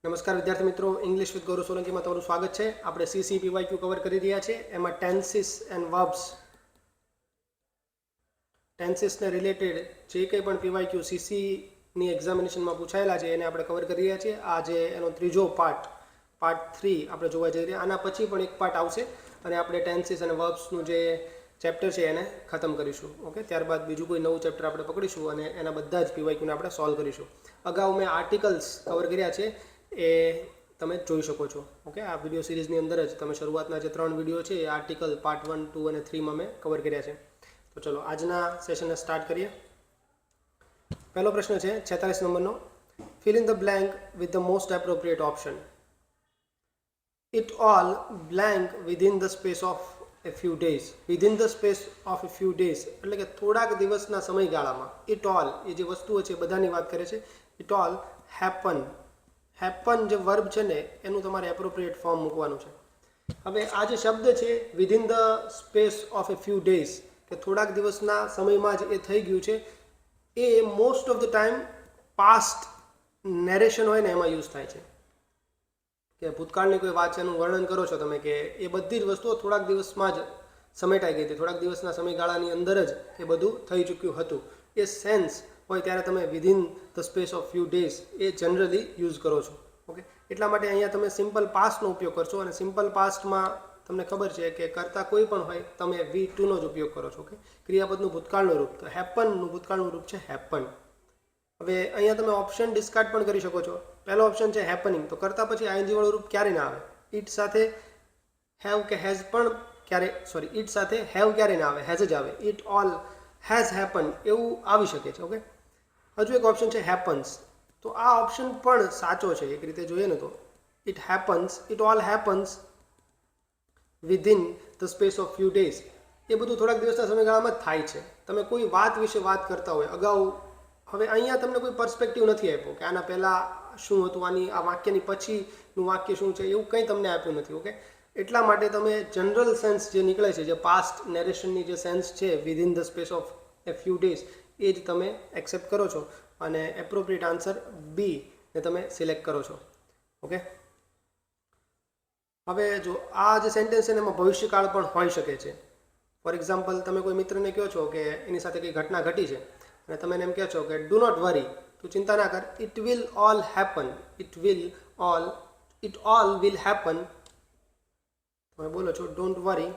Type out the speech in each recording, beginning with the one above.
નમસ્કાર વિદ્યાર્થી મિત્રો, ઇંગ્લિશ વિથ ગૌરવ સોલંકીમાં તમારું સ્વાગત છે. આપણે સીસી પીવાયક્યુ કવર કરી રહ્યા છીએ. એમાં ટેન્સીસ એન્ડ વર્બ્સ, ટેન્સીસને રિલેટેડ જે કંઈ પણ પીવાયક્યુ સીસીની એક્ઝામિનેશનમાં પૂછાયેલા છે એને આપણે કવર કરી રહ્યા છીએ. આ જે એનો ત્રીજો પાર્ટ 3 આપણે જોવા જઈ રહ્યા. આના પછી પણ એક પાર્ટ આવશે અને આપણે ટેન્સીસ અને વર્બ્સનું જે ચેપ્ટર છે એને ખતમ કરીશું. ઓકે, ત્યારબાદ બીજું કોઈ નવું ચેપ્ટર આપણે પકડીશું અને એના બધા જ પીવાયક્યુને આપણે સોલ્વ કરીશું. અગાઉ મેં આર્ટિકલ્સ કવર કર્યા છે, એ તમે જોઈ શકો છો. ઓકે, આ વિડીયો સિરીઝની અંદર જ તમે શરૂઆતના જે 3 વિડીયો છે એ આર્ટિકલ પાર્ટ 1, 2 અને 3માં મેં કવર કર્યા છે. તો ચલો આજના સેશનને સ્ટાર્ટ કરીએ. પહેલો પ્રશ્ન છે 46 નંબરનો. Fill in the blank with the most appropriate option. It all blank within the space of a few days. Within the space of a few days એટલે કે થોડાક દિવસના સમયગાળામાં. It all એ જે વસ્તુઓ છે બધાની વાત કરે છે. It all happen. Happen જે વર્બ છે ને એનું તમારે એપ્રોપ્રિએટ ફોર્મ મૂકવાનું છે. હવે આ જે શબ્દ છે within the space of a few days, કે થોડાક દિવસના સમયમાં જ એ થઈ ગયું છે, એ most of the time past narration હોય ને એમાં યુઝ થાય છે. કે ભૂતકાળની કોઈ વાત છે એનું વર્ણન કરો છો તમે, કે એ બધી જ વસ્તુઓ થોડાક દિવસમાં જ સમેટાઈ ગઈ હતી, થોડાક દિવસના સમયગાળાની અંદર જ એ બધું થઈ ચૂક્યું હતું. એ સેન્સ હોય ત્યારે તમે within the space of few days A generally use કરો છો. ઓકે, એટલા માટે અહીંયા તમે સિમ્પલ પાસ્ટનો ઉપયોગ કરશો અને સિમ્પલ પાસ્ટમાં તમને ખબર છે કે કરતા કોઈ પણ હોય તમે V2નો જ ઉપયોગ કરો છો. ઓકે, ક્રિયાપદનું ભૂતકાળનું રૂપ, તો હેપનનું ભૂતકાળનું રૂપ છે હેપન. હવે અહીંયા તમે ઓપ્શન ડિસ્કાર્ડ પણ કરી શકો છો. પહેલો ઓપ્શન છે હેપનિંગ, તો કરતા પછી આઈએનજી વાળું રૂપ ક્યારે ના આવે. ઇટ સાથે હેવ કે હેઝ પણ ઇટ સાથે હેવ ક્યારે ના આવે, હેઝ જ આવે. ઇટ ઓલ હેઝ હેપન એવું આવી શકે છે. ઓકે, હજુ એક ઓપ્શન છે હેપન્સ, તો આ ઓપ્શન પણ સાચો છે એક રીતે જોઈએ ને તો. It happens, it all happens within the space of few days, એ બધું થોડાક દિવસના સમયગાળામાં જ થાય છે. તમે કોઈ વાત વિશે વાત કરતા હોય અગાઉ, હવે અહીંયા તમને કોઈ પર્સપેક્ટિવ નથી આપ્યો કે આના પહેલાં શું હતું, આ વાક્યની પછીનું વાક્ય શું છે, એવું કંઈ તમને આપ્યું નથી. ઓકે, એટલા માટે તમે જનરલ સેન્સ જે નીકળે છે, જે પાસ્ટ નેરેશનની જે સેન્સ છે within the space of a few days, એ જ તમે એક્સેપ્ટ કરો છો અને એપ્રોપ્રિએટ આન્સર બી ને તમે સિલેક્ટ કરો છો. ઓકે, હવે જો આ જે સેન્ટેન્સ છે ને એમાં ભવિષ્યકાળ પણ હોઈ શકે છે. ફોર એક્ઝામ્પલ, તમે કોઈ મિત્રને કહો છો કે એની સાથે કંઈ ઘટના ઘટી છે અને તમે એને એમ કહો છો કે ડુ નોટ વરી, તું ચિંતા ના કર, it will all happen, it all will happen. તમે બોલો છો ડોન્ટ વરી,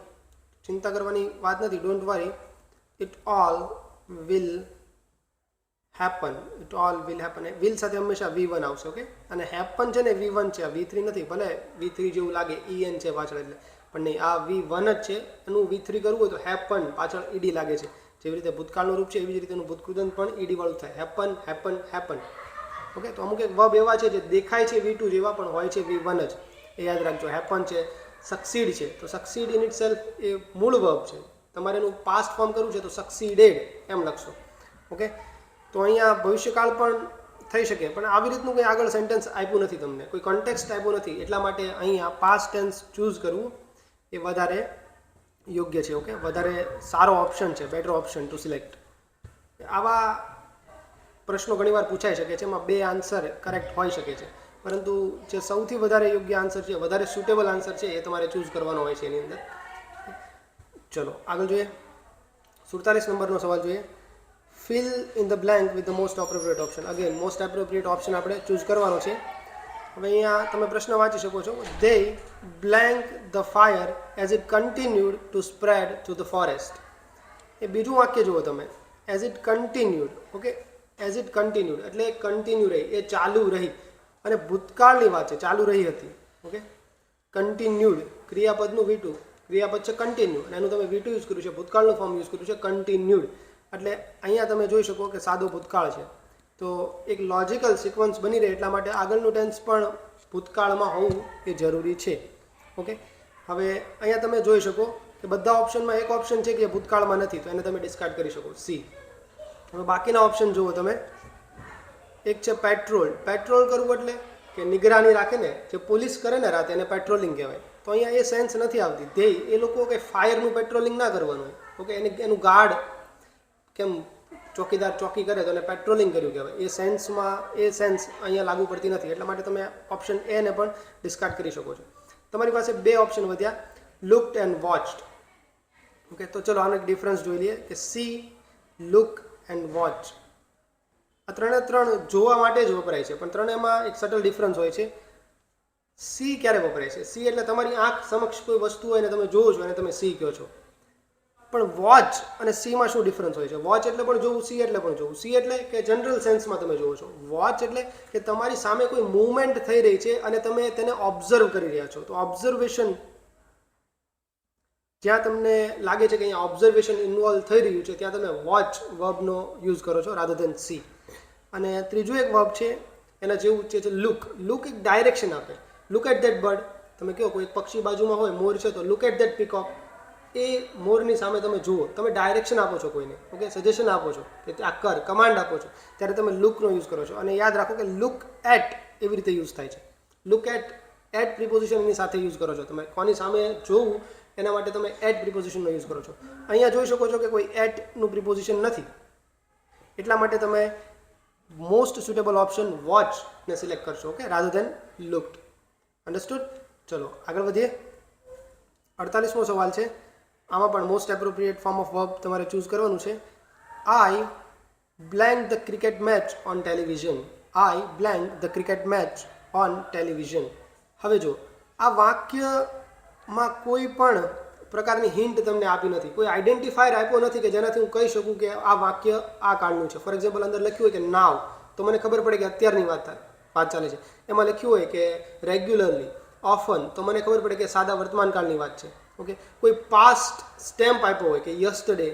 ચિંતા કરવાની વાત નથી, don't worry, it all will happen, it all will happen. Will સાથે હંમેશા V1 આવશે. ઓકે, અને હેપન છે ને V1 છે, V3 નથી. ભલે V3 જેવું લાગે, EN છે પાછળ એટલે, પણ નહીં, આ V1 જ છે. એનું V3 કરવું હોય તો હેપન પાછળ ED લાગે છે. જેવી રીતે ભૂતકાળનું રૂપ છે એવી જ રીતે એનું ભૂતકૃદંત પણ ED વાળું થાય, હેપન હેપન હેપન. ઓકે, તો અમુક એક વર્બ એવા છે જે દેખાય છે V2 જેવા પણ હોય છે V1 જ, એ યાદ રાખજો. હેપન છે, સક્સીડ છે, તો સક્સીડ ઇન ઇટ સેલ્ફ એ મૂળ વર્બ છે. તમારે એનું પાસ્ટ ફોર્મ કરવું છે તો સક્સીડેડ એમ લખશો. ઓકે, તો અહીંયા ભવિષ્યકાળ પણ થઈ શકે, પણ આવી રીતનું કંઈ આગળ સેન્ટેન્સ આપ્યું નથી તમને, કોઈ કોન્ટેક્સ્ટ આપ્યું નથી. એટલા માટે અહીંયા પાસ્ટ ટેન્સ ચૂઝ કરવું એ વધારે યોગ્ય છે. ઓકે, વધારે સારો ઓપ્શન છે, બેટર ઓપ્શન ટુ સિલેક્ટ. આવા પ્રશ્નો ઘણીવાર પૂછાઈ શકે છે, એમાં 2 આન્સર કરેક્ટ હોઈ શકે છે, પરંતુ જે સૌથી વધારે યોગ્ય આન્સર છે, વધારે સુટેબલ આન્સર છે, એ તમારે ચૂઝ કરવાનો હોય છે એની અંદર. ચલો આગળ જોઈએ. 47 નંબરનો સવાલ જોઈએ. Fill in the blank with the most appropriate option. Again most appropriate option આપણે ચૂઝ કરવાનો છે. હવે અહીંયા તમે પ્રશ્ન વાંચી શકો છો. They blank the fire as it continued to spread to the forest. એ બીજું વાક્ય જુઓ તમે, as it continued. Okay, as it continued એટલે કન્ટિન્યુ રહી, એ ચાલુ રહી, અને ભૂતકાળની વાત છે, ચાલુ રહી હતી. ઓકે, કન્ટિન્યુડ ક્રિયાપદનું V2, ક્રિયાપદ છે કન્ટિન્યુ અને એનું તમે V2 યુઝ કર્યું છે, ભૂતકાળનું ફોર્મ યુઝ કર્યું છે કન્ટિન્યુડ. એટલે અહીંયા તમે જોઈ શકો કે સાદો ભૂતકાળ છે, તો એક લોજિકલ સિક્વન્સ બની રહે એટલા માટે આગળનું ટેન્સ પણ ભૂતકાળમાં હોવું એ જરૂરી છે. ઓકે, હવે અહીંયા તમે જોઈ શકો કે બધા ઓપ્શનમાં એક ઓપ્શન છે કે ભૂતકાળમાં નથી, તો એને તમે ડિસ્કાર્ડ કરી શકો, C. હવે બાકીના ઓપ્શન જુઓ તમે. એક છે પેટ્રોલ. પેટ્રોલ કરવું એટલે કે નિગરાની રાખે ને, જે પોલીસ કરે ને રાતે, એને પેટ્રોલિંગ કહેવાય. તો અહીંયા એ સેન્સ નથી આવતી. ધ્યેય એ લોકો કે ફાયરનું પેટ્રોલિંગ ના કરવાનું હોય. ઓકે, એનું ગાર્ડ કેમ ચોકીદાર ચોકી કરે તો એને પેટ્રોલિંગ કર્યું કહેવાય. એ સેન્સ અહીંયા લાગુ પડતી નથી. એટલા માટે તમે ઓપ્શન એ ને પણ ડિસ્કાર્ડ કરી શકો છો. તમારી પાસે બે ઓપ્શન વધ્યા, લુક્ડ એન્ડ વોચ્ડ. ઓકે, તો ચલો આનો એક ડિફરન્સ જોઈ લઈએ કે સી, લુક એન્ડ વોચ આ ત્રણ જોવા માટે જ વપરાય છે, પણ ત્રણેયમાં એક સટલ ડિફરન્સ હોય છે. સી ક્યારે વપરાય છે? સી એટલે તમારી આંખ સમક્ષ કોઈ વસ્તુ હોય ને તમે જોવો છો અને તમે સી કહો છો. પણ વોચ અને સીમાં શું ડિફરન્સ હોય છે? વોચ એટલે પણ જોવું, સી એટલે પણ જોવું. સી એટલે કે જનરલ સેન્સમાં તમે જોવો છો. વોચ એટલે કે તમારી સામે કોઈ મૂવમેન્ટ થઈ રહી છે અને તમે તેને ઓબ્ઝર્વ કરી રહ્યા છો. તો ઓબ્ઝર્વેશન, જ્યાં તમને લાગે છે કે અહીંયા ઓબ્ઝર્વેશન ઇન્વોલ્વ થઈ રહ્યું છે, ત્યાં તમે વોચ વર્બનો યુઝ કરો છો રાધર ધેન સી. અને ત્રીજું એક વર્બ છે એના જેવું છે લુક. લુક એક ડાયરેક્શન આપે. લુક એટ ધેટ બર્ડ, તમે કહો કોઈ પક્ષી બાજુમાં હોય, મોર છે તો લુક એટ ધેટ પીકોક. એ મોરની સામે તમે જુઓ, તમે ડાયરેક્શન આપો છો કોઈને, ઓકે, સજેશન આપો છો કે આ કર, કમાન્ડ આપો છો, ત્યારે તમે લુકનો યુઝ કરો છો. અને યાદ રાખો કે લુક એટ એવી રીતે યુઝ થાય છે. લુક એટ પ્રિપોઝિશન એની સાથે યુઝ કરો છો. તમે કોની સામે જોવું એના માટે તમે એટ પ્રિપોઝિશનનો યુઝ કરો છો. અહીંયા જોઈ શકો છો કે કોઈ એટનું પ્રિપોઝિશન નથી, એટલા માટે તમે મોસ્ટ સુટેબલ ઓપ્શન વોચને સિલેક્ટ કરશો, ઓકે, રાધર ધેન લુક્ડ. અન્ડરસ્ટુડ? ચલો આગળ વધીએ. 48મો સવાલ છે. આમાં પણ most appropriate form of verb તમારે ચૂઝ કરવાનું છે. I blank the cricket match on television. I blank the cricket match on television. હવે જો આ વાક્યમાં કોઈ પણ પ્રકારની હિન્ટ તમને આપી નથી, કોઈ આઈડેન્ટિફાયર આપ્યો નથી કે જેનાથી હું કહી શકું કે આ વાક્ય આ કાળનું છે. ફોર એક્ઝામ્પલ અંદર લખ્યું હોય કે નાવ, તો મને ખબર પડે કે અત્યારની વાત ચાલે છે. એમાં લખ્યું હોય કે રેગ્યુલરલી, ઓફન, તો મને ખબર પડે કે સાદા વર્તમાનકાળની વાત છે. ઓકે, કોઈ પાસ્ટ સ્ટેમ્પ આપ્યો હોય કે યસ્ટરડે,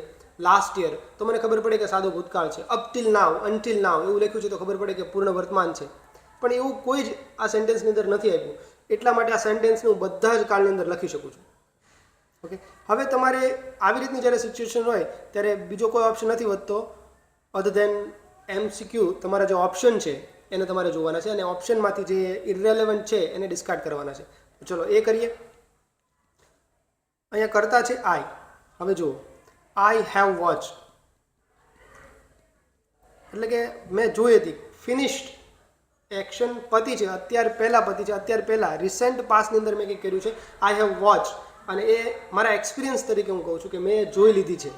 લાસ્ટ યર, તો મને ખબર પડે કે સાદો ભૂતકાળ છે. અપ ટીલ નાવ, અનટીલ નાવ એવું લખ્યું છે તો ખબર પડે કે પૂર્ણ વર્તમાન છે. પણ એવું કોઈ જ આ સેન્ટેન્સની અંદર નથી આપ્યું. એટલા માટે આ સેન્ટેન્સને હું બધા જ કાળની અંદર લખી શકું છું. ઓકે, હવે તમારે આવી રીતની જ્યારે સિચ્યુએશન હોય ત્યારે બીજો કોઈ ઓપ્શન નથી વધતો અધર ધેન MCQ. તમારા જે ઓપ્શન છે એને તમારે જોવાના છે અને ઓપ્શનમાંથી જે ઇરરેલેવન્ટ છે એને ડિસ્કાર્ડ કરવાના છે. ચલો એ કરીએ. અહીંયા કરતા છે આઈ. હવે જુઓ, આઈ હેવ વોચ એટલે કે મેં જોઈ હતી. ફિનિશ્ડ એક્શન પતિ છે, અત્યાર પહેલાં પતિ છે, અત્યાર પહેલાં રિસેન્ટ પાસ્ટની અંદર મેં કંઈક કર્યું છે. આઈ હેવ વોચ, અને એ મારા એક્સપિરિયન્સ તરીકે હું કહું છું કે મેં જોઈ લીધી છે.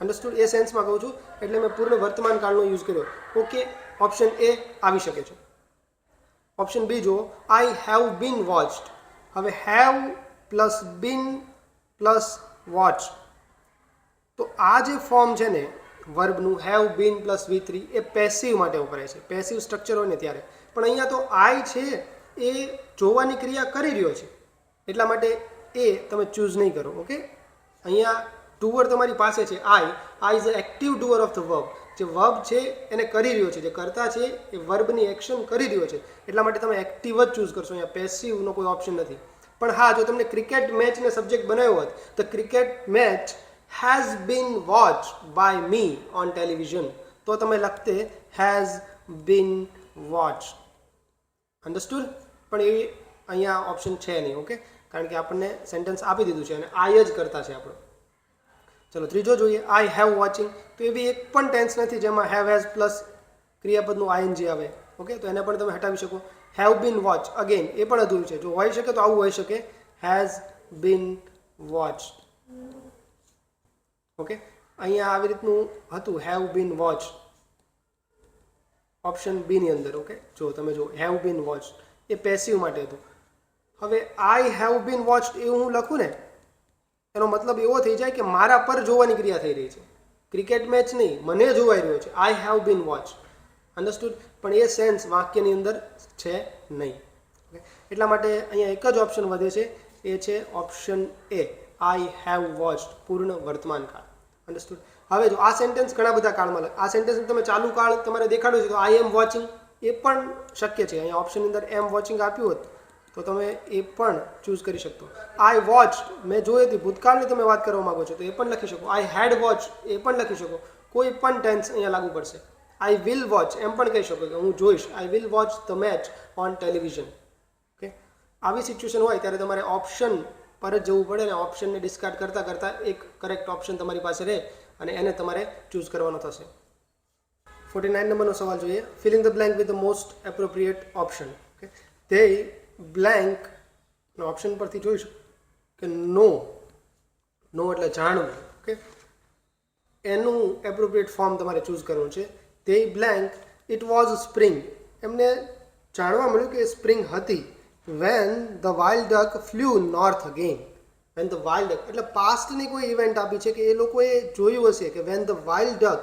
અન્ડરસ્ટુડ? એ સેન્સમાં કહું છું, એટલે મેં પૂર્ણ વર્તમાન કાળનો યુઝ કર્યો. ઓકે, ઓપ્શન એ આવી શકે છે. ઓપ્શન બી જુઓ, આઈ હેવ બીન વોચ્ડ. હવે have plus been plus watch, તો આ જે ફોર્મ છે ને વર્બનું, હેવ બીન પ્લસ V3, એ પેસિવ માટે વપરાય છે. પેસિવ સ્ટ્રક્ચર હોય ને ત્યારે. પણ અહીંયા તો આઈ છે એ જોવાની ક્રિયા કરી રહ્યો છે, એટલા માટે એ તમે ચૂઝ નહીં કરો. ઓકે, અહીંયા ડુઅર તમારી પાસે છે આઈ is a active doer of the verb. જે વર્બ છે એને કરી રહ્યો છે, જે કરતા છે એ વર્બની એક્શન કરી રહ્યો છે, એટલા માટે તમે એક્ટિવ જ ચૂઝ કરશો. અહીંયા પેસિવનો કોઈ ઓપ્શન નથી. પણ હા, જો તમને ક્રિકેટ મેચને સબ્જેક્ટ બનાવ્યો હોત, the cricket match has been watch by me on television, તો તમે લખતે હેઝ બીન વોચ. અન્ડરસ્ટુડ? પણ એ અહીંયા ઓપ્શન છે નહીં. ઓકે, કારણ કે આપણને સેન્ટેન્સ આપી દીધું છે અને આઈ જ કરતા છે આપણો. ચલો ત્રીજો જોઈએ, આઈ હેવ વોચિંગ. તો એ બી એક પણ ટેન્સ નથી જેમાં હેવ હેઝ પ્લસ ક્રિયાપદનું ING આવે. ઓકે, તો એને પણ તમે હટાવી શકો. હેવ બીન વોચ, અગેન એ પણ અધૂરું છે. જો હોઈ શકે તો આવું હોઈ શકે, હેઝ બીન વોચ. ઓકે, અહીંયા આવી રીતનું હતું, have been watch option B ની અંદર. ઓકે, જો તમે જો હેવ બીન વોચ એ પેસિવ માટે હતું. હવે આઈ હેવ બીન વોચ્ડ એવું હું લખું ને, એનો મતલબ એવો થઈ જાય કે મારા પર જોવાની ક્રિયા થઈ રહી છે. ક્રિકેટ મેચ નહીં, મને જોવાઈ રહ્યો છે. I have been watch. Understood? પણ એ સેન્સ વાક્યની અંદર છે નહીં. એટલા માટે અહીંયા એક જ ઓપ્શન વધે છે, એ છે ઓપ્શન એ, આઈ હેવ વોચ્ડ, પૂર્ણ વર્તમાન કાળ. અન્ડરસ્ટુડ? હવે જો આ સેન્ટેન્સ ઘણા બધા કાળમાં, આ સેન્ટેન્સ તમે ચાલુ કાળ તમારે દેખાડ્યો છે તો આઈ એમ વોચિંગ એ પણ શક્ય છે. અહીંયા ઓપ્શનની અંદર એમ વોચિંગ આપ્યું હોત તો તમે એ પણ ચૂઝ કરી શકતો. આઈ વોચ્ડ, મેં જોઈ હતી, ભૂતકાળની તમે વાત કરવા માંગો છો તો એ પણ લખી શકો. આઈ હેડ વોચ એ પણ લખી શકો. કોઈ પણ ટેન્સ અહીંયા લાગુ પડશે. આઈ વિલ વોચ એમ પણ કહી શકો કે હું જોઈશ. I will watch the match on television. Okay, આવી સિચ્યુએશન હોય ત્યારે તમારે ઓપ્શન પર જ જવું પડે ને ઓપ્શનને ડિસ્કાર્ડ કરતાં કરતાં એક કરેક્ટ ઓપ્શન તમારી પાસે રહે અને એને તમારે ચૂઝ કરવાનો થશે. 49 નંબરનો સવાલ જોઈએ. Fill in the blank with the most appropriate option. Okay, તે બ્લેન્ક ઓપ્શન પરથી જોઈશું કે નો એટલે જાણવું. ઓકે, એનું એપ્રોપ્રિએટ ફોર્મ તમારે ચૂઝ કરવું છે. તે બ્લેન્ક ઇટ વોઝ સ્પ્રિંગ. એમને જાણવા મળ્યું કે સ્પ્રિંગ હતી. Van the wild duck flew north again. Van the wild duck એટલે પાસ્ટની કોઈ ઇવેન્ટ આપી છે કે એ લોકોએ જોયું હશે કે when the wild duck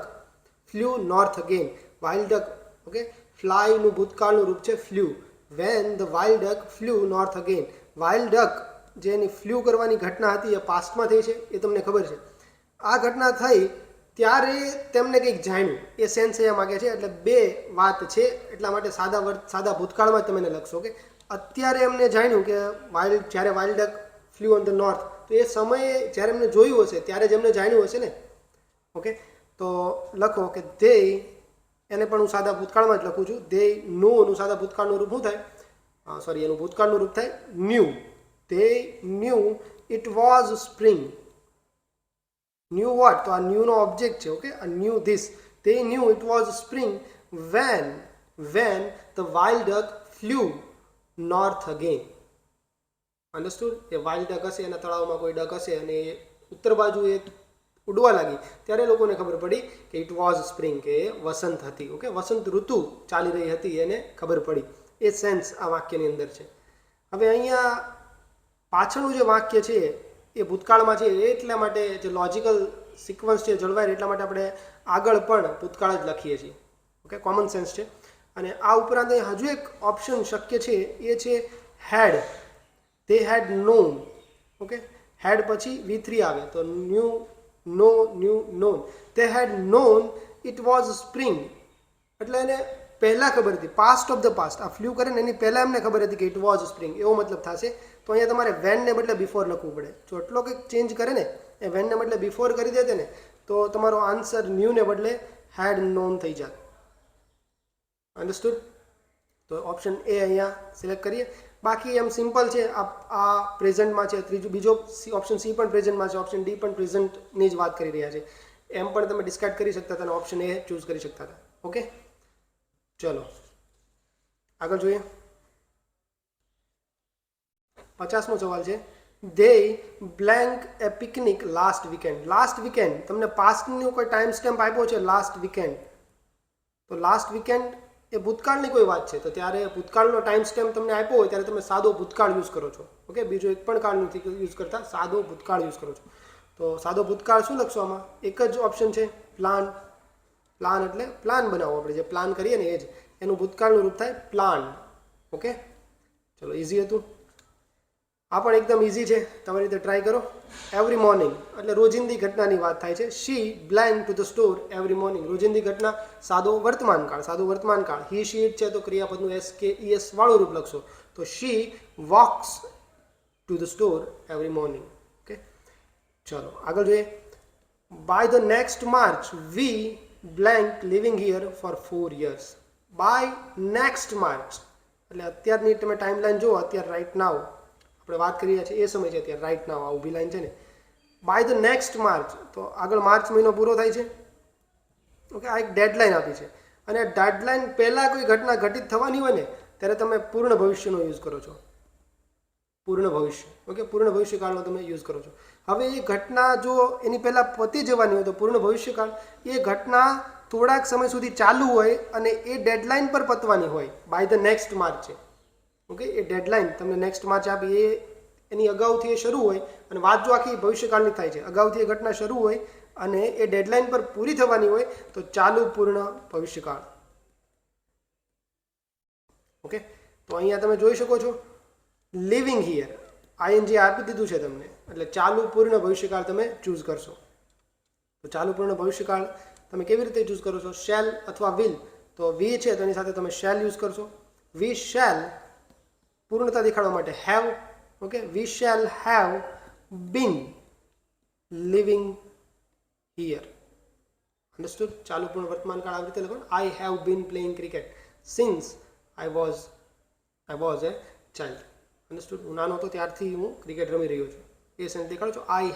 flew north again. Wild duck, okay, ફ્લાયનું ભૂતકાળનું રૂપ છે flew. When the wild duck flew north again. Wild duck જે એની ફ્લ્યુ કરવાની ઘટના હતી એ પાસ્ટમાં થઈ છે, એ તમને ખબર છે. આ ઘટના થઈ ત્યારે તેમને કંઈક જાણ્યું, એ સેન્સ અહીંયા માગે છે. એટલે બે વાત છે, એટલા માટે સાદા ભૂતકાળમાં જ તમે એને લખશો. કે અત્યારે એમને જાણ્યું કે જ્યારે wild duck flew on the north, તો એ સમયે જ્યારે એમને જોયું હશે ત્યારે જ એમને જાણ્યું હશે ને. ઓકે, તો લખો કે દે, એને પણ હું સાદા ભૂતકાળમાં જ લખું છું. દે નોનું સાદા ભૂતકાળનું રૂપ શું થાય? એનું ભૂતકાળનું રૂપ થાય knew. They knew it was spring. Knew what? તો આ ન્યૂનો ઓબ્જેક્ટ છે. ઓકે, આ knew this. They knew it was spring when the wild duck flew north again. Understood? એ વાઇલ્ડ ડક હશે, એના તળાવમાં કોઈ ડક હશે અને એ ઉત્તર બાજુ એ ઉડવા લાગી ત્યારે લોકોને ખબર પડી કે ઇટ વોઝ સ્પ્રિંગ, કે એ વસંત હતી. ઓકે, વસંત ઋતુ ચાલી રહી હતી, એને ખબર પડી. એ સેન્સ આ વાક્યની અંદર છે. હવે અહીંયા પાછળનું જે વાક્ય છે એ ભૂતકાળમાં છે, એટલા માટે જે લોજિકલ સિક્વન્સ છે જળવાય, એટલા માટે આપણે આગળ પણ ભૂતકાળ જ લખીએ છીએ. ઓકે, કોમન સેન્સ છે. અને આ ઉપરાંત હજુ એક ઓપ્શન શક્ય છે, એ છે had. they had known. Okay, had પછી V3 આવે તો knew, no, knew, known. they had known it was spring. એટલે એને પહેલાં ખબર હતી, પાસ્ટ ઓફ ધ પાસ્ટ. આ ફ્લ્યુ કરે ને એની પહેલાં એમને ખબર હતી કે ઇટ વોઝ સ્પ્રિંગ, એવો મતલબ થશે. તો અહીંયા તમારે વેનને બદલે બિફોર લખવું પડે. જો એટલો કંઈક ચેન્જ કરે ને, એ વેનને બદલે બિફોર કરી દેતે ને, તો તમારો આન્સર ન્યૂને બદલે હેડ નોન થઈ જાય. અન્ડરસ્ટુડ? તો ઓપ્શન એ અહીંયા સિલેક્ટ કરીએ. બાકી એમ સિમ્પલ છે. આ પ્રેઝન્ટમાં છે, બીજો ઓપ્શન સી પણ પ્રેઝન્ટમાં છે, ઓપ્શન ડી પણ પ્રેઝન્ટની જ વાત કરી રહ્યા છે. એમ પણ તમે ડિસ્કાર્ડ કરી શકતા હતા અને ઓપ્શન એ ચૂઝ કરી શકતા હતા. ઓકે, ચલો આગળ જોઈએ. 50મો સવાલ છે. they blank a picnic last weekend. Last weekend, તમને પાસ્ટનો કોઈ ટાઈમ સ્ટેમ્પ આપ્યો છે લાસ્ટ વીકેન્ડ, તો લાસ્ટ વીકેન્ડ એ ભૂતકાળની કોઈ વાત છે, તો ત્યારે ભૂતકાળનો ટાઈમ સ્ટેમ્પ તમને આપ્યો હોય ત્યારે તમે સાદો ભૂતકાળ યુઝ કરો છો. ઓકે, બીજો એક પણ કાળ નથી યુઝ કરતા, સાદો ભૂતકાળ યુઝ કરો છો. તો સાદો ભૂતકાળ શું લખશો આમાં? એક જ ઓપ્શન છે પ્લાન. પ્લાન એટલે પ્લાન બનાવો, આપણે જે પ્લાન કરીએ ને એ જ, એનું ભૂતકાળનું રૂપ થાય પ્લાન. ઓકે, ચલો, ઇઝી હતું. આ પણ એકદમ ઇઝી છે, તમારી રીતે ટ્રાય કરો. એવરી મોર્નિંગ એટલે રોજિંદી ઘટનાની વાત થાય છે. She blank to the store every morning. રોજિંદી ઘટના, સાદો વર્તમાન કાળ. સાદો વર્તમાન કાળ. હી શી ઇટ છે તો ક્રિયાપદનું SKES વાળું રૂપ લખશો. તો she walks to the store every morning. Okay, ચલો આગળ જોઈએ. By the next March we blank living here for 4 years. By next March એટલે અત્યારની તમે ટાઈમલાઈન જુઓ, અત્યારે રાઇટ નાવ આપણે વાત કરી રહ્યા છીએ એ સમય છે, અત્યારે રાઇટ નાવ આ ઊભી લાઈન છે ને. બાય ધ નેક્સ્ટ માર્ચ તો આગળ માર્ચ મહિનો પૂરો થાય છે. ઓકે, આ એક ડેડલાઇન આપી છે અને ડેડલાઇન પહેલાં કોઈ ઘટના ઘટિત થવાની હોય ને ત્યારે તમે પૂર્ણ ભવિષ્યનો યુઝ કરો છો. પૂર્ણ ભવિષ્ય. ઓકે, પૂર્ણ ભવિષ્યકાળનો તમે યુઝ કરો છો. હવે એ ઘટના જો એની પહેલાં પતી જવાની હોય તો પૂર્ણ ભવિષ્યકાળ. એ ઘટના થોડાક સમય સુધી ચાલુ હોય અને એ ડેડલાઇન પર પતવાની હોય. બાય ધ નેક્સ્ટ માર્ચ છે. ઓકે, એ ડેડલાઇન તમને નેક્સ્ટ માર્ચ આપી, એ એની અગાઉથી એ શરૂ હોય અને વાત જો આખી ભવિષ્યકાળની થાય છે, અગાઉથી એ ઘટના શરૂ હોય અને એ ડેડલાઇન પર પૂરી થવાની હોય તો ચાલુ પૂર્ણ ભવિષ્યકાળ. ઓકે, તો અહીંયા તમે જોઈ શકો છો લિવિંગ હિયર, ING આપી દીધું છે તમને, એટલે ચાલુ પૂર્ણ ભવિષ્યકાળ તમે ચૂઝ કરશો. તો ચાલુ પૂર્ણ ભવિષ્યકાળ તમે કેવી રીતે ચૂઝ કરો છો? શેલ અથવા વિલ. તો વી છે તો એની સાથે તમે શેલ યુઝ કરશો. વી શેલ પૂર્ણતા દેખાડવા માટે have. Okay, we shall have been living here. Understood? ચાલુ પૂર્ણ વર્તમાન કાળ આવી રીતે લખો. I have been playing cricket since I was A child. Understood? હું નાનો હતો ત્યારથી હું ક્રિકેટ રમી રહ્યો છું. એ સેન્સ દેખાડું છું. I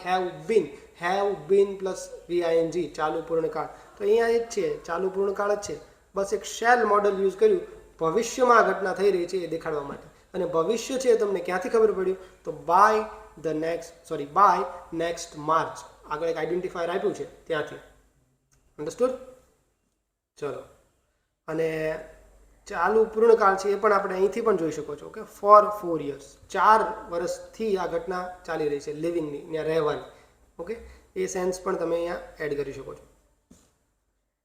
have been plus VING ચાલુ પૂર્ણકાળ. તો અહીંયા એ જ છે, ચાલુ પૂર્ણકાળ જ છે. બસ એક શેલ મોડલ યુઝ કર્યું ભવિષ્યમાં આ ઘટના થઈ રહી છે એ દેખાડવા માટે. અને ભવિષ્ય છે તમને ક્યાંથી ખબર પડ્યું? તો બાય નેક્સ્ટ માર્ચ. આગળ એક આઈડેન્ટિફાયર આપ્યું છે ત્યાંથી. અન્ડરસ્ટુડ? ચલો, અને ચાલુ પૂર્ણકાળ છે એ પણ આપણે અહીંથી પણ જોઈ શકો છો કે ફોર 4 years, 4 વર્ષથી આ ઘટના ચાલી રહી છે, લિવિંગની, ત્યાં રહેવાની. ઓકે, એ સેન્સ પણ તમે અહીંયા એડ કરી શકો છો.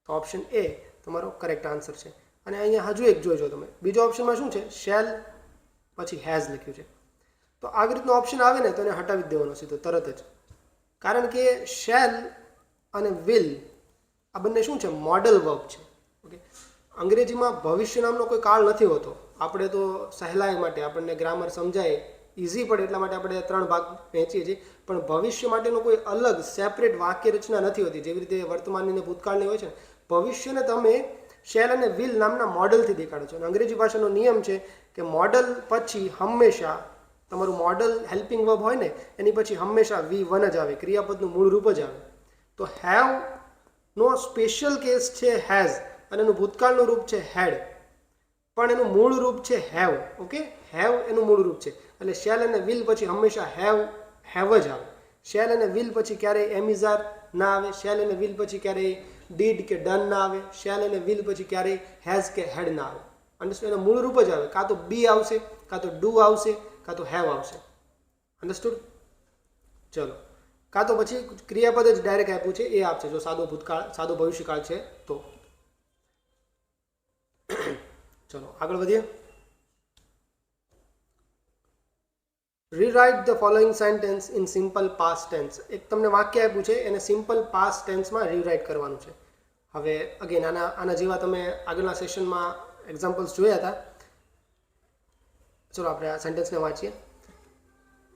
તો ઓપ્શન એ તમારો કરેક્ટ આન્સર છે. અને અહીંયા હજુ એક જોઈજો તમે, બીજો ઓપ્શનમાં શું છે? શેલ પછી હેઝ લખ્યું છે. તો આવી રીતનો ઓપ્શન આવે ને તો એને હટાવી દેવાનો સીધો તરત જ. કારણ કે શેલ અને વિલ આ બંને શું છે? મોડલ વર્બ છે. ઓકે, અંગ્રેજીમાં ભવિષ્ય નામનો કોઈ કાળ નથી હોતો. આપણે તો સહેલાઈ માટે, આપણને ગ્રામર સમજાય, ઇઝી પડે એટલા માટે આપણે 3 ભાગ વહેંચીએ છીએ. પણ ભવિષ્ય માટેનો કોઈ અલગ સેપરેટ વાક્ય રચના નથી હોતી. જેવી રીતે વર્તમાનની ને ભૂતકાળની હોય છે, ભવિષ્યને તમે શેલ અને વિલ નામના મોડલથી દેખાડો છો. અને અંગ્રેજી ભાષાનો નિયમ છે કે મોડલ પછી હંમેશા તમારું મોડલ હેલ્પિંગ વર્બ હોય ને એની પછી હંમેશા V1 જ આવે, ક્રિયાપદનું મૂળ રૂપ જ આવે. તો હેવ નો સ્પેશિયલ કેસ છે હેઝ, અને એનું ભૂતકાળનું રૂપ છે હેડ, પણ એનું મૂળ રૂપ છે હેવ. ઓકે, હેવ એનું મૂળ રૂપ છે. એટલે શેલ અને વિલ પછી હંમેશા હેવ જ આવે. શેલ અને વિલ પછી ક્યારેય એમિઝાર ના આવે. શેલ અને વિલ પછી ક્યારેય ડીડ કે ડન ના આવે. શેલ અને વિલ પછી ક્યારેય હેઝ કે હેડ ના આવે. અન્ડરસ્ટુડ? એનું મૂળ રૂપ જ આવે. કાં તો બી આવશે, કાં તો ડુ આવશે, કાં તો હેવ આવશે. અન્ડરસ્ટુડ? ચલો, કાં તો પછી ક્રિયાપદ જ ડાયરેક્ટ આપ્યું છે એ આપશે, જો સાદો ભવિષ્યકાળ છે તો. ચલો આગળ વધીએ. Rewrite the following sentence in simple past tense. એક તમને વાક્ય આપ્યું છે, એને સિમ્પલ પાસ્ટ ટેન્સમાં રીરાઇટ કરવાનું છે. હવે અગેન આના જેવા તમે આગળના સેશનમાં એક્ઝામ્પલ્સ જોયા હતા. ચલો આપણે આ સેન્ટેન્સને વાંચીએ.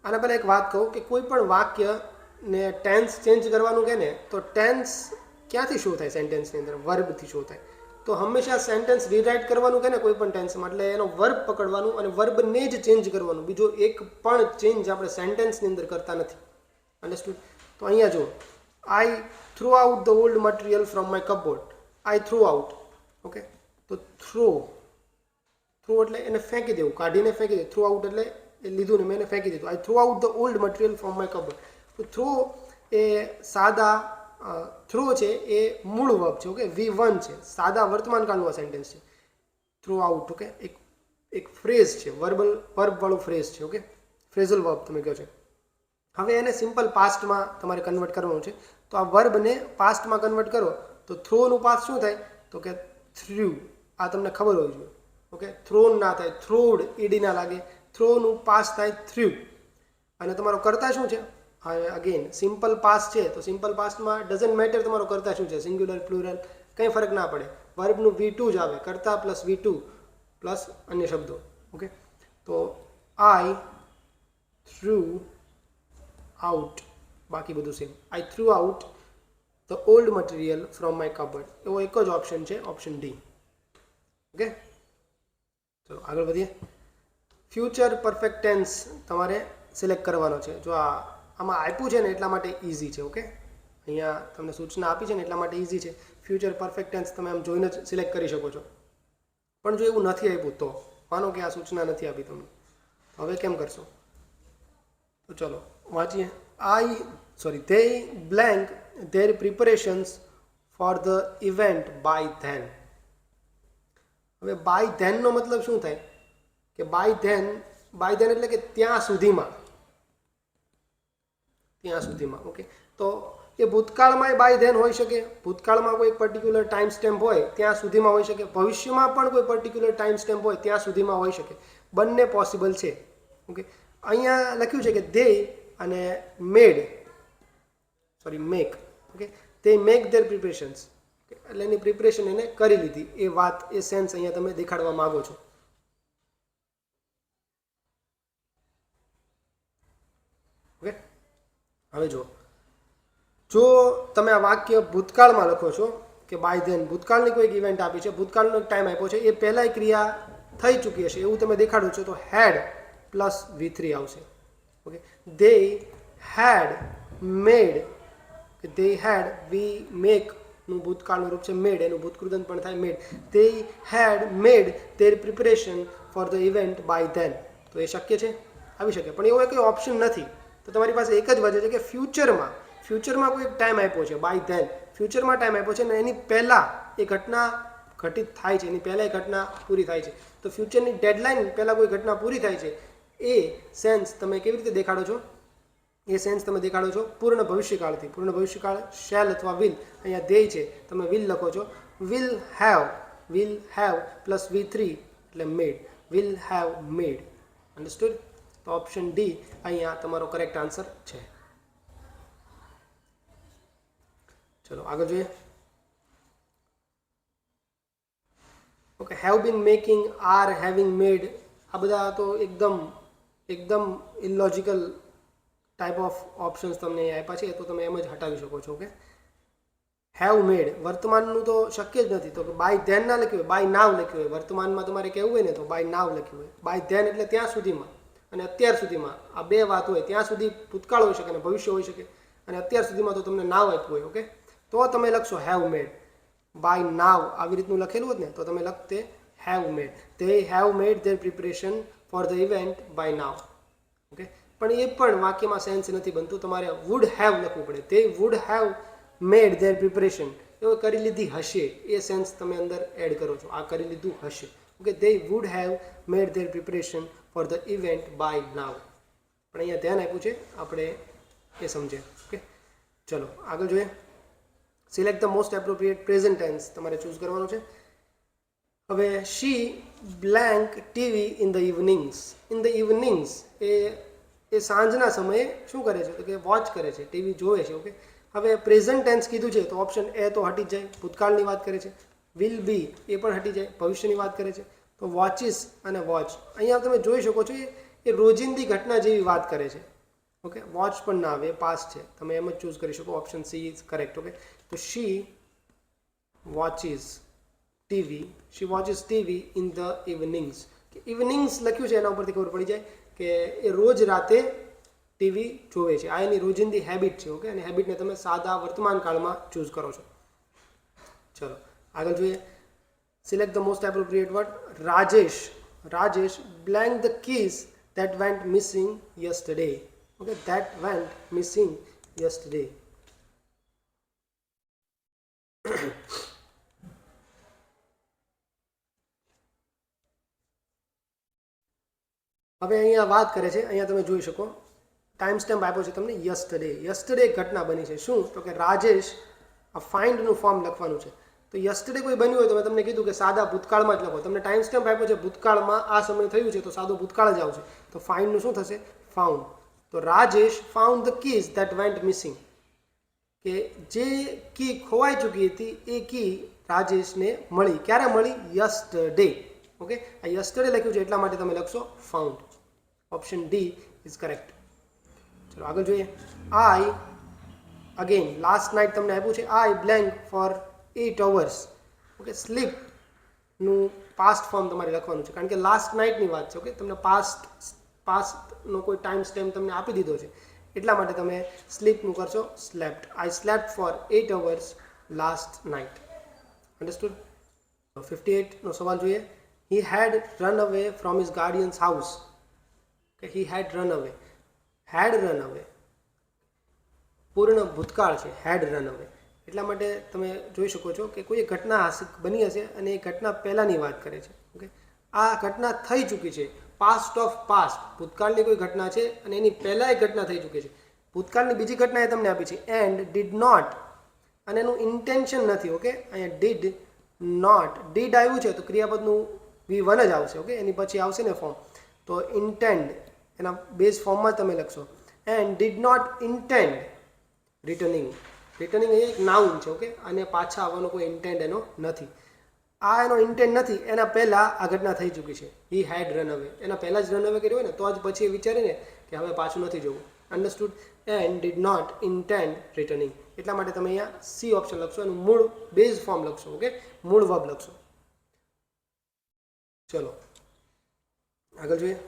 આના પહેલાં એક વાત કહું કે કોઈ પણ વાક્યને ટેન્સ ચેન્જ કરવાનું કહે ને તો ટેન્સ ક્યાંથી શો થાય? સેન્ટેન્સની અંદર વર્બથી શો થાય. તો હંમેશા સેન્ટેન્સ રીરાઇટ કરવાનું કહે ને કોઈ પણ ટેન્સમાં, એટલે એનો વર્બ પકડવાનું અને વર્બને જ ચેન્જ કરવાનું. બીજો એક પણ ચેન્જ આપણે સેન્ટેન્સની અંદર કરતા નથી. અન્ડરસ્ટુડ? તો અહીંયા જુઓ, I throw out the old material from my cupboard. I throw out. Okay, તો થ્રો એટલે એને ફેંકી દેવું, કાઢીને ફેંકી દેવું. થ્રો આઉટ એટલે એ લીધું ને મેં એને ફેંકી દીધું. I throw out the old material from my cupboard. તો થ્રો એ સાદા થ્રો છે એ મૂળ વર્બ છે. ઓકે, V1 છે, સાદા વર્તમાન કાળનું આ સેન્ટેન્સ છે. Throw out. ઓકે, એક ફ્રેઝ છે, વર્બવાળું ફ્રેઝ છે. ઓકે, ફ્રેઝલ વર્બ તમે કહો છો. હવે એને સિમ્પલ પાસ્ટમાં તમારે કન્વર્ટ કરવાનું છે. તો આ વર્બને પાસ્ટમાં કન્વર્ટ કરો તો થ્રોનું પાસ્ટ શું થાય? તો કે થ્રુ. આ તમને ખબર હોવી જોઈએ. ઓકે, થ્રોન ના થાય, થ્રોડ, ઈડી ના લાગે. થ્રોનું પાસ્ટ થાય થ્રુ. અને તમારો કર્તા શું છે? હવે અગેન સિમ્પલ પાસ્ટ છે તો સિમ્પલ પાસ્ટમાં ડઝન્ટ મેટર તમારો કર્તા શું છે, સિંગ્યુલર, પ્લુરલ, કંઈ ફરક ના પડે. વર્બનું V2 જ આવે, કર્તા પ્લસ V2 પ્લસ અન્ય શબ્દો. ઓકે, તો આઈ થ્રુ આઉટ, બાકી બધું same. I threw out the old material from my cupboard. એવો એક જ ઓપ્શન છે, ઓપ્શન ડી. ઓકે, ચલો આગળ વધીએ. ફ્યુચર પરફેક્ટ ટેન્સ તમારે સિલેક્ટ કરવાનો છે. જો આમાં આપ્યું છે ને એટલા માટે ઇઝી છે. ઓકે, અહીંયા તમને સૂચના આપી છે ને એટલા માટે ઇઝી છે. ફ્યુચર પરફેક્ટ ટેન્સ તમે આમ જોઈને જ સિલેક્ટ કરી શકો છો. પણ જો એવું નથી આપ્યું તો માનો કે આ સૂચના નથી આપી તમને, તો હવે કેમ કરશો? તો ચલો વાંચીએ. they blank their preparations for the event by then. હવે બાય ધેનનો મતલબ શું થાય? કે બાય ધેન એટલે કે ત્યાં સુધીમાં. ઓકે, તો એ ભૂતકાળમાં બાય ધેન હોઈ શકે. ભૂતકાળમાં કોઈ પર્ટિક્યુલર ટાઈમ સ્ટેમ્પ હોય ત્યાં સુધીમાં હોઈ શકે. ભવિષ્યમાં પણ કોઈ પર્ટિક્યુલર ટાઈમ સ્ટેમ્પ હોય ત્યાં સુધીમાં હોઈ શકે. બંને પોસિબલ છે. ઓકે, અહીંયા લખ્યું છે કે they અને make. Okay, they make their preparations. એટલે એની પ્રિપરેશન એને કરી લીધી. એ વાત, એ સેન્સ અહીંયા તમે દેખાડવા માંગો છો. ઓકે, હવે જો તમે આ વાક્ય ભૂતકાળમાં લખો છો કે બાય ધેન, ભૂતકાળની કોઈ ઇવેન્ટ આપી છે, ભૂતકાળનો એક ટાઈમ આપ્યો છે, એ પહેલાંય ક્રિયા થઈ ચૂકી હશે એવું તમે દેખાડો છો, તો હેડ પ્લસ V3 આવશે. ઓકે, they had made, કે they had, we make નું ભૂતકાળનું રૂપ છે made, એનું ભૂતકૃદંત પણ થાય made. They had made their preparation for the event by then. તો એ શક્ય છે, આવી શકે, પણ એવો કોઈ ઓપ્શન નથી. તો તમારી પાસે એક જ વજહ છે કે ફ્યુચરમાં કોઈ એક ટાઈમ આપ્યો છે, બાય ધેન, ફ્યુચરમાં ટાઈમ આપ્યો છે ને એની પહેલાં એ ઘટના ઘટિત થાય છે, એની પહેલાં એ ઘટના પૂરી થાય છે. તો ફ્યુચરની ડેડલાઇન પહેલાં કોઈ ઘટના પૂરી થાય છે, એ સેન્સ તમે કેવી રીતે દેખાડો છો? એ સેન્સ તમે દેખાડો છો પૂર્ણ ભવિષ્યકાળથી. પૂર્ણ ભવિષ્યકાળ શેલ અથવા વિલ, અહીંયા ધ્યેય છે, તમે વિલ લખો છો. વિલ હેવ પ્લસ V3 એટલે made, will have made. Understood? તો ઓપ્શન ડી અહીંયા તમારો કરેક્ટ આન્સર છે. ચલો આગળ જોઈએ. Okay, have been making, are having made, આ બધા તો એકદમ ઇલોજિકલ ટાઈપ ઓફ ઓપ્શન્સ તમને આપ્યા છે, તો તમે એમ જ હટાવી શકો છો. ઓકે, હેવ મેડ વર્તમાનનું તો શક્ય જ નથી, તો બાય ધેન ના લખ્યું હોય, બાય નાવ લખ્યું હોય. વર્તમાનમાં તમારે કહેવું હોય ને તો બાય નાવ લખ્યું હોય. બાય ધેન એટલે ત્યાં સુધીમાં અને અત્યાર સુધીમાં, આ બે વાત હોય. ત્યાં સુધી ભૂતકાળ હોઈ શકે અને ભવિષ્ય હોઈ શકે, અને અત્યાર સુધીમાં તો તમને નાવ આપ્યું હોય. ઓકે, તો તમે લખશો હેવ મેડ. બાય નાવ આવી રીતનું લખેલું હોત ને તો તમે લખતે have made. they have made their preparation for the event by now. Okay, પણ એ પણ વાક્યમાં સેન્સ નથી બનતું, તમારે વુડ હેવ લખવું પડે. they would have made their preparation, એ કરી લીધી હશે, એ સેન્સ તમે અંદર એડ કરો છો. આ કરી લીધું હશે. Okay, they would have made their preparation for the event by now. પણ અહીંયા ધ્યાન આપ્યું છે, આપણે એ સમજે. ઓકે, ચલો આગળ જોઈએ. Select the most appropriate present tense તમારે ચૂઝ કરવાનું છે. હવે she blank TV in the evenings. In the evenings એ સાંજના સમયે શું કરે છે? તો કે વોચ કરે છે, ટીવી જોવે છે. ઓકે, હવે પ્રેઝન્ટ ટેન્સ કીધું છે તો ઓપ્શન એ તો હટી જાય, ભૂતકાળની વાત કરે છે. વિલ બી એ પણ હટી જાય, ભવિષ્યની વાત કરે છે. તો વોચિસ અને વોચ અહીંયા તમે જોઈ શકો છો એ રોજિંદી ઘટના જેવી વાત કરે છે. ઓકે, વોચ પણ ના આવે, પાસ્ટ છે, તમે એમ જ ચૂઝ કરી શકો. Option she is correct. Okay, તો શી વોચિસ ટીવી ઇન ધ ઇવનિંગ્સ. ઇવનિંગ્સ લખ્યું છે એના ઉપરથી ખબર પડી જાય કે એ રોજ રાતે ટીવી જોવે છે. આ એની રોજિંદી હેબિટ છે. ઓકે, અને હેબિટને તમે સાદા વર્તમાન કાળમાં ચૂઝ કરો છો. ચલો આગળ જોઈએ. Select the most appropriate word. Rajesh blank the keys that went missing yesterday. Okay, that went missing yesterday. હવે અહીંયા વાત કરે છે, અહીંયા તમે જોઈ શકો ટાઈમ સ્ટેમ્પ આપ્યો છે તમને યસ્ટરડે એક ઘટના બની છે. શું? તો કે રાજેશ, આ ફાઇન્ડનું ફોર્મ લખવાનું છે. તો યસ્ટરડે કોઈ બન્યું હોય તો મેં તમને કીધું કે સાદા ભૂતકાળમાં જ લખો. તમને ટાઈમ સ્ટેમ્પ આપ્યો છે ભૂતકાળમાં, આ સમય થયું છે તો સાદો ભૂતકાળ જ આવશે. તો ફાઇન્ડનું શું થશે? ફાઉન્ડ. તો Rajesh found the keys that vent missing, કે જે કી ખોવાઈ ચૂકી હતી એ કી રાજેશને મળી. ક્યારે મળી? યસ્ટરડે. ઓકે, આ યસ્ટરડે લખ્યું છે એટલા માટે તમે લખશો found. Option D is correct. ચલો આગળ જોઈએ. આઈ અગેન લાસ્ટ નાઇટ તમને આપ્યું છે. I blank for 8 hours. Okay, સ્લીપનું પાસ્ટ ફોર્મ તમારે લખવાનું છે કારણ કે લાસ્ટ નાઇટની વાત છે. ઓકે, તમને પાસ્ટનો કોઈ ટાઈમ સ્ટેમ્પ તમને આપી દીધો છે એટલા માટે તમે સ્લીપનું કરશો slept. I slept for 8 hours last night. Understood? 58નો સવાલ જોઈએ. He had run away from his guardians house. કે હી હેડ રન અવે. પૂર્ણ ભૂતકાળ છે, હેડ રન અવે. એટલા માટે તમે જોઈ શકો છો કે કોઈ ઘટના બની હશે અને એ ઘટના પહેલાંની વાત કરે છે. ઓકે, આ ઘટના થઈ ચૂકી છે. પાસ્ટ ઓફ પાસ્ટ, ભૂતકાળની કોઈ ઘટના છે અને એની પહેલાં એ ઘટના થઈ ચૂકી છે. ભૂતકાળની બીજી ઘટના એ તમને આપી છે એન્ડ ડીડ નોટ, અને એનું ઇન્ટેન્શન નથી. ઓકે, અહીંયા ડીડ નોટ, ડીડ આવ્યું છે તો ક્રિયાપદનું V1 જ આવશે. ઓકે, એની પછી આવશે ને ફોર્મ, તો ઇન્ટેન્ડ એના બેઝ ફોર્મમાં તમે લખશો. And did not intend returning એ એક નાઉન છે. ઓકે, અને પાછા આવવાનો કોઈ ઇન્ટેન્ડ એનો નથી. આ એનો ઇન્ટેન્ડ નથી, એના પહેલાં આ ઘટના થઈ ચૂકી છે. હી હેડ રન અવે, એના પહેલાં જ રન અવે કર્યું હોય ને તો જ પછી એ વિચારીને કે હવે પાછું નથી જવું. Understood? And did not intend returning. એટલા માટે તમે અહીંયા સી ઓપ્શન લખશો, એનું મૂળ બેઝ ફોર્મ લખશો. ઓકે, મૂળ વર્બ લખશો. ચલો આગળ જોઈએ.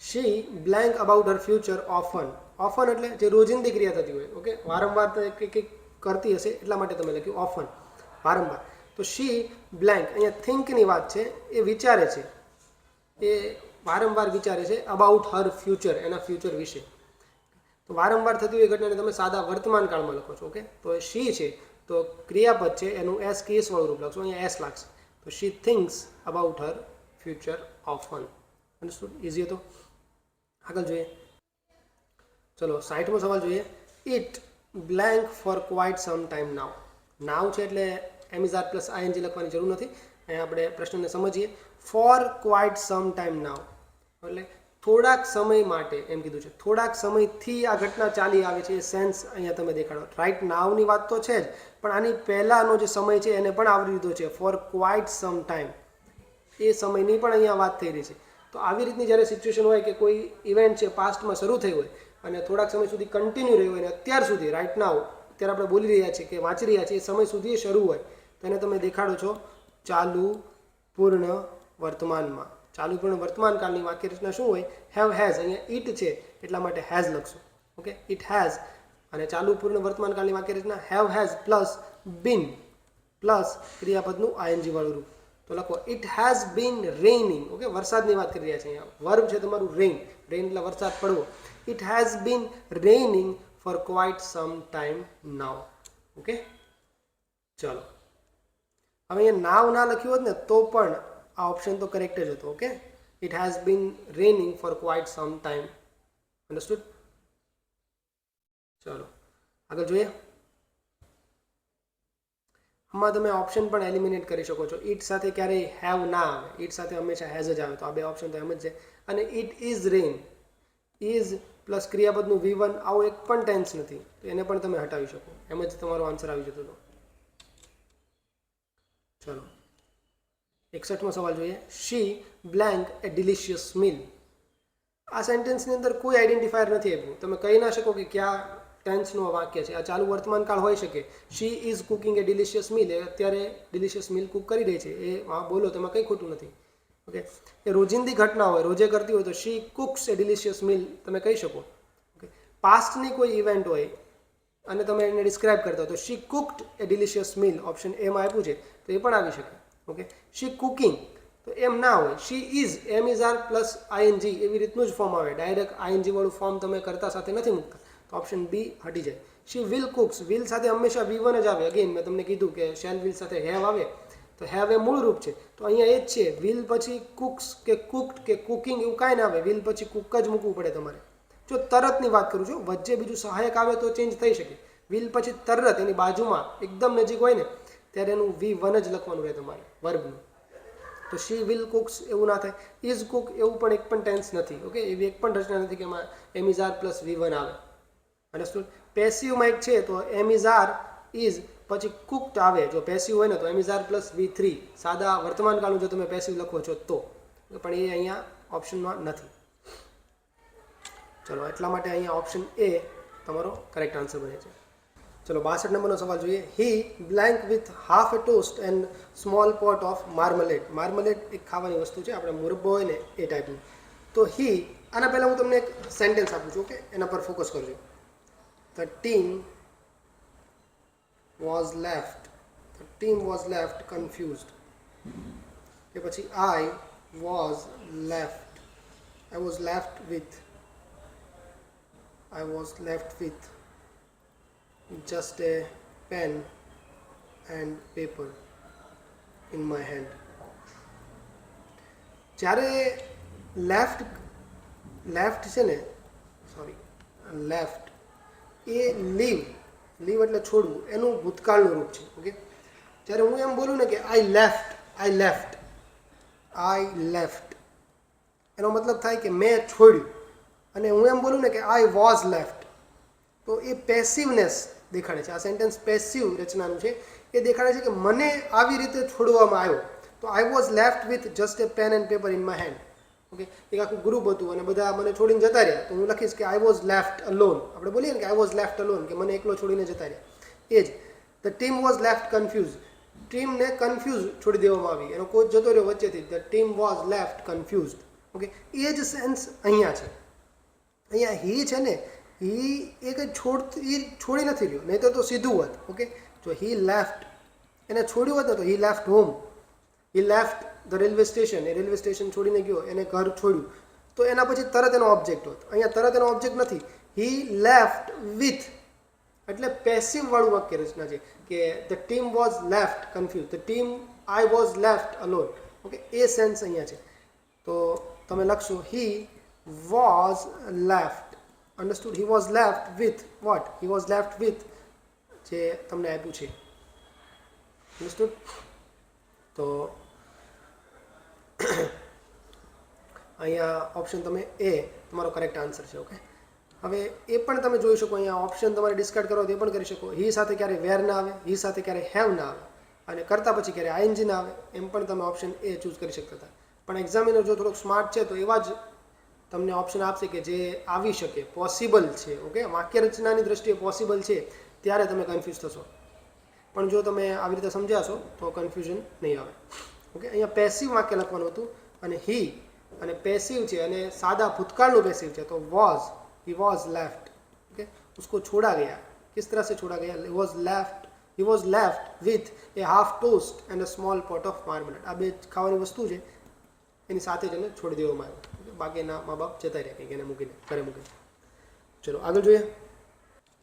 She blank about her future often. Often એટલે જે રોજિંદી ક્રિયા થતી હોય, ઓકે, વારંવાર કંઈક કરતી હશે એટલા માટે તમે લખ્યું ઓફન, વારંવાર. તો શી બ્લેન્ક, અહીંયા થિંકની વાત છે, એ વિચારે છે, એ વારંવાર વિચારે છે અબાઉટ હર ફ્યુચર, એના ફ્યુચર વિશે. તો વારંવાર થતી હોય ઘટનાને તમે સાદા વર્તમાન કાળમાં લખો છો, ઓકે. તો શી છે તો ક્રિયાપદ છે, એનું એસ કેસવાળું રૂપ લખશો, અહીંયા એસ લાગશે. તો she thinks about her future often. Understood? Easy હતો. આગળ જોઈએ, ચલો 60મો સવાલ જોઈએ. It blank for quite some time now. Now છે એટલે એમિઝાર પ્લસ આઈએનજી લખવાની જરૂર નથી. અહીંયા આપણે પ્રશ્નને સમજીએ. ફોર ક્વાઇટ સમ ટાઈમ નાવ એટલે થોડાક સમય માટે એમ કીધું છે. થોડાક સમયથી આ ઘટના ચાલી આવે છે, એ સેન્સ અહીંયા તમે દેખાડો. રાઈટ નાવની વાત તો છે જ, પણ આની પહેલાંનો જે સમય છે એને પણ આવરી લીધો છે, ફોર ક્વાઇટ સમ ટાઈમ. એ સમયની પણ અહીંયા વાત થઈ રહી છે. તો આવી રીતની જ્યારે સિચ્યુએશન હોય કે કોઈ ઇવેન્ટ છે પાસ્ટમાં શરૂ થઈ હોય અને થોડાક સમય સુધી કન્ટિન્યુ રહ્યું હોય અને અત્યાર સુધી રાઈટ નાવ અત્યારે આપણે બોલી રહ્યા છીએ કે વાંચી રહ્યા છીએ એ સમય સુધી એ શરૂ હોય, તો એને તમે દેખાડો છો ચાલુ પૂર્ણ વર્તમાનમાં. ચાલુ પૂર્ણ વર્તમાન કાળની વાક્ય રચના શું હોય? Have has. અહીંયા ઇટ છે એટલા માટે હેઝ લખશું, ઓકે. It has. અને ચાલુ પૂર્ણ વર્તમાન કાળની વાક્ય રચના have has plus been plus ક્રિયાપદનું આઈએનજી વાળું રૂપ. તો લખો it has been raining, okay. વરસાદની વાત કરી રહ્યા છે અહીંયા. વર્બ છે તમારું રેઇન. રેઇન એટલે વરસાદ પડવો. It has been raining for quite some time now, okay. ચલો, હવે અહીંયા નાવ ના લખ્યું હોત ને તો પણ આ ઓપ્શન તો કરેક્ટ જ હતો, okay. It has been raining for quite some time. Understood? ચલો આગળ જોઈએ. આમાં તમે ઓપ્શન પણ એલિમિનેટ કરી શકો છો. ઇટ સાથે ક્યારેય હેવ ના આવે, ઇટ સાથે હંમેશા હેઝ જ આવે. તો આ બે ઓપ્શન તો એમ જ છે. અને it is rain, is plus ક્રિયાપદનું V1 આવું એક પણ ટેન્સ નથી, તો એને પણ તમે હટાવી શકો. એમ જ તમારો આન્સર આવી જતો હતો. ચલો 61મો સવાલ જોઈએ. She blank A delicious mill. આ સેન્ટેન્સની અંદર કોઈ આઈડેન્ટિફાયર નથી આપ્યું. તમે કહી ના શકો કે ક્યાં ટેન્સનું વાક્ય છે. આ ચાલુ વર્તમાન કાળ હોઈ શકે. She is cooking a delicious meal, એ અત્યારે ડિલિશિયસ મીલ કુક કરી રહી છે, એ બોલો, તેમાં કંઈ ખોટું નથી, ઓકે. એ રોજિંદી ઘટના હોય, રોજે કરતી હોય, તો શી કુક્સ એ ડિલિશિયસ મીલ તમે કહી શકો, ઓકે. પાસ્ટની કોઈ ઇવેન્ટ હોય અને તમે એને ડિસ્ક્રાઇબ કરતા હો તો શી કુકડ એ ડિલિશિયસ મીલ, ઓપ્શન એમાં આપ્યું છે, તો એ પણ આવી શકે, ઓકે. શી કુકિંગ તો એમ ના હોય. She is am is are plus ING એવી રીતનું જ ફોર્મ આવે. ડાયરેક્ટ આઈએનજી વાળું ફોર્મ તમે કરતા સાથે નથી મૂકતા, તો ઓપ્શન બી હટી જાય. શી વિલ કુક્સ, વિલ સાથે હંમેશા V1 જ આવે. અગેન મેં તમને કીધું કે શેલ વિલ સાથે હેવ આવે, તો હેવ એ મૂળ રૂપ છે, તો અહીંયા એ જ છે. વિલ પછી કુક્સ કે કુકડ કે કુકિંગ એવું કાંઈ ના આવે. વિલ પછી કુક જ મૂકવું પડે તમારે. જો તરતની વાત કરું છું, વચ્ચે બીજું સહાયક આવે તો ચેન્જ થઈ શકે. વિલ પછી તરત એની બાજુમાં એકદમ નજીક હોય ને ત્યારે એનું V1 જ લખવાનું રહે તમારે, વર્બનું. તો શી વિલ કુક્સ એવું ના થાય. ઇઝ કુક એવું પણ એક પણ ટેન્સ નથી, ઓકે. એવી એક પણ રચના નથી કે એમાં એમ ઇઝ આર પ્લસ V1 આવે. અન્ડરસ્ટુડ? પેસિવમાં એક છે તો એમ ઇઝ આર ઇઝ પછી કુકડ આવે. જો પેસિવ હોય ને તો એમ ઇઝ આર પ્લસ V3, સાદા વર્તમાન કાળનું જો તમે પેસિવ લખો છો તો, પણ એ અહીંયા ઓપ્શનમાં નથી. ચલો એટલા માટે અહીંયા ઓપ્શન એ તમારો કરેક્ટ આન્સર બને છે. ચલો 62 નંબરનો સવાલ જોઈએ. He blank with half a toast and small pot of marmalade. Marmalade એક ખાવાની વસ્તુ છે, આપણે મુરબ્બો હોય ને એ ટાઈપનું. તો હી, આના પહેલાં હું તમને એક સેન્ટેન્સ આપું છું, ઓકે. એના પર ફોકસ કરજો. The team was left confused. કે પછી આઈ was left with just a pen and paper in my hand. જ્યારે લેફ્ટ છે ને, લેફ્ટ એ લીવ એટલે છોડવું, એનું ભૂતકાળનું રૂપ છે, ઓકે. જ્યારે હું એમ બોલું ને કે આઈ લેફ્ટ એનો મતલબ થાય કે મેં છોડ્યું. અને હું એમ બોલું ને કે આઈ વોઝ લેફ્ટ, તો એ પેસિવનેસ દેખાડે છે. આ સેન્ટેન્સ પેસિવ રચનાનું છે. એ દેખાડે છે કે મને આવી રીતે છોડવામાં આવ્યો. તો I was left with just a pen and paper in my hand, okay. એક આખું ગ્રુપ હતું અને બધા મને છોડીને જતા રહ્યા, તો હું લખીશ કે આઈ વોઝ લેફ્ટ અલોન. આપણે બોલીએ ને કે આઈ વોઝ લેફ્ટ અલોન, કે મને એકલો છોડીને જતા રહ્યા. એ જ the team was left confuse. ટીમને કન્ફ્યુઝ છોડી દેવામાં આવી, એનો કોચ જતો રહ્યો વચ્ચેથી. The team was left confused, okay, એ જ સેન્સ અહીંયા છે. અહીંયા હી છે ને, હી એ કંઈ છોડી નથી રહ્યો, નહીં તો સીધું હોત. ઓકે, જો હી લેફ્ટ, એને છોડ્યું હોત ને તો હી left home, he left the railway station, A railway station છોડીને ગયો, એને ઘર છોડ્યું, તો એના પછી તરત એનો ઓબ્જેક્ટ હોત. અહીંયા તરત એનો ઓબ્જેક્ટ નથી, હી લેફ્ટ વિથ, એટલે પેસિવ વાળું વાક્ય રચના છે કે the team was left confuse, the team I was left alone. Okay, A sense અહીંયા છે. તો તમે લખશો he was left, understood, he was left with what, he was left with જે તમને આપ્યું છે. અન્ડરસ્ટુડ. તો અહીંયા ઓપ્શન તમે એ તમારો કરેક્ટ આન્સર છે. ઓકે, હવે એ પણ તમે જોઈ શકો, અહીંયા ઓપ્શન તમારે ડિસ્કાર્ડ કરો તો એ પણ કરી શકો. હી સાથે ક્યારે વેર ના આવે, હી સાથે ક્યારે હેવ ના આવે, અને કરતા પછી ક્યારે આઈએનજી ના આવે, એમ પણ તમે ઓપ્શન એ ચૂઝ કરી શકતા હતા. પણ એક્ઝામિનર જો થોડોક સ્માર્ટ છે તો એવા જ તમને ઓપ્શન આપશે કે જે આવી શકે, પોસિબલ છે. ઓકે, વાક્ય રચનાની દ્રષ્ટિએ પોસિબલ છે, ત્યારે તમે કન્ફ્યુઝ થશો. પણ જો તમે આવી રીતે સમજાશો તો કન્ફ્યુઝન નહીં આવે. ઓકે, અહીંયા પેસિવ વાક્ય લખવાનું હતું, અને હી અને પેસિવ છે અને સાદા ભૂતકાળનું પેસિવ છે, તો was, he was left. Okay, उसको छोड़ा गया. किस तरह से छोड़ा गया? he was left with a half toast and a small pot of marmalade. આ બે ખાવાની વસ્તુ છે, એની સાથે જ એને છોડી દેવામાં આવ્યો. બાકીના મા બાપ જતા રહ્યા કંઈક એને મૂકીને, ઘરે મૂકીને. ચલો આગળ જોઈએ.